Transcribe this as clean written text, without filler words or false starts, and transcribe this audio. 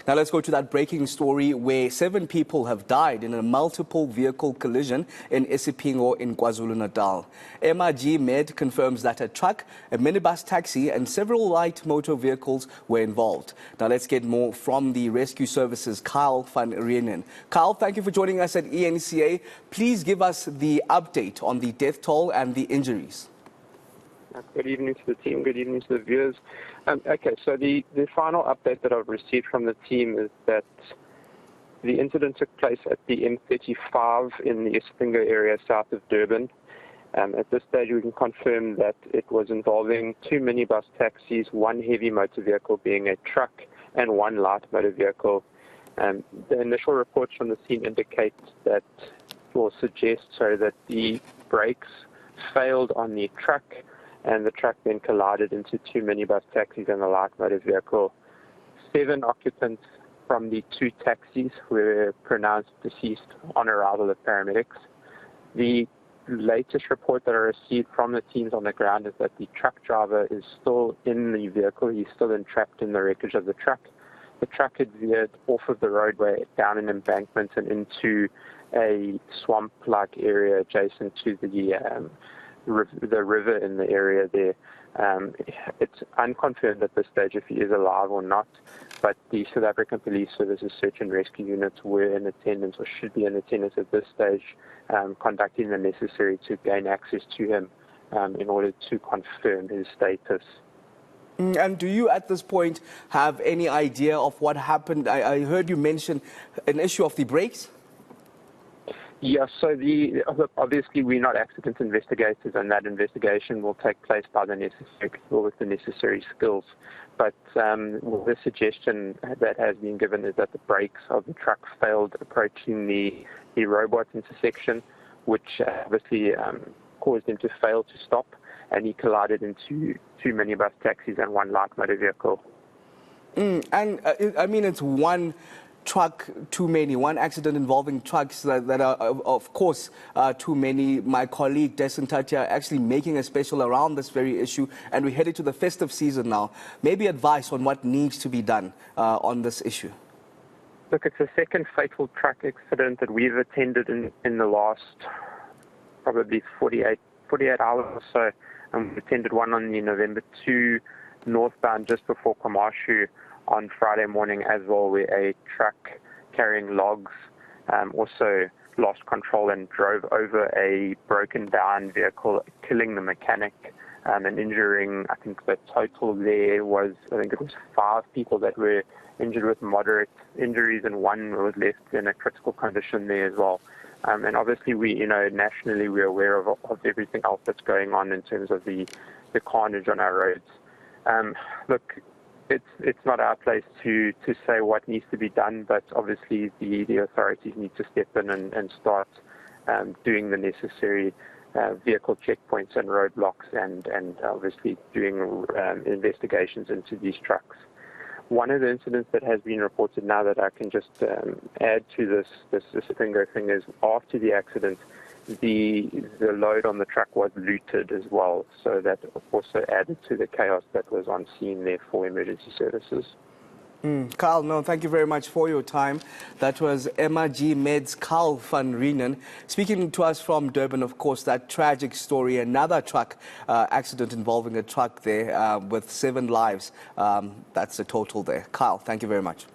Now let's go to that breaking story where 7 people have died in a multiple vehicle collision in Isipingo in KwaZulu-Natal. Emer-G-Med confirms that a truck, a minibus taxi and several light motor vehicles were involved. Now let's get more from the rescue services, Kyle van Reenen. Kyle, thank you for joining us at eNCA. Please give us the update on the death toll and the injuries. Good evening to the team. Good evening to the viewers. Okay, so the final update that I've received from the team is that the incident took place at the M35 in the Isipingo area south of Durban. At this stage, we can confirm that it was involving 2 minibus taxis, 1 heavy motor vehicle being a truck, and 1 light motor vehicle. The initial reports from the scene indicate that, or suggest, that the brakes failed on the truck, and the truck then collided into 2 minibus taxis and a light motor vehicle. 7 occupants from the 2 taxis were pronounced deceased on arrival of paramedics. The latest report that I received from the teams on the ground is that the truck driver is still in the vehicle. He's still entrapped in the wreckage of the truck. The truck had veered off of the roadway down an embankment and into a swamp-like area adjacent to the river in the area there. It's unconfirmed at this stage if he is alive or not, but the South African Police Service's search and rescue units were in attendance, or should be in attendance at this stage, conducting the necessary to gain access to him in order to confirm his status. And do you at this point have any idea of what happened? I heard you mention an issue of the brakes. Yeah, so obviously we're not accident investigators, and that investigation will take place by the necessary people with the necessary skills. But the suggestion that has been given is that the brakes of the truck failed approaching the robot intersection, which obviously caused him to fail to stop, and he collided into 2 minibus taxis and 1 light motor vehicle. And I mean, it's 1 truck too many, 1 accident involving trucks that are, of course, too many. My colleague Des and Tatia are actually making a special around this very issue, and we're headed to the festive season now. Maybe advice on what needs to be done on this issue. Look, it's the second fatal truck accident that we've attended in the last probably 48 hours or so. And we attended one on the November 2 northbound just before KwaMashu on Friday morning as well, where a truck carrying logs also lost control and drove over a broken down vehicle, killing the mechanic and injuring, I think the total there was, it was 5 people that were injured with moderate injuries, and 1 was left in a critical condition there as well. And obviously nationally we're aware of everything else that's going on in terms of the carnage on our roads. Look, it's not our place to say what needs to be done, but obviously the authorities need to step in and start doing the necessary vehicle checkpoints and roadblocks, and obviously doing investigations into these trucks. One of the incidents that has been reported now that I can just add to this Isipingo thing is, after the accident, the load on the truck was looted as well, so that also added to the chaos that was on scene there for emergency services. Kyle, no, thank you very much for your time. That was Emer-G-Med's Kyle van Reenen speaking to us from Durban. Of course, that tragic story, another truck accident involving a truck there with 7 lives. That's the total there. Kyle, thank you very much.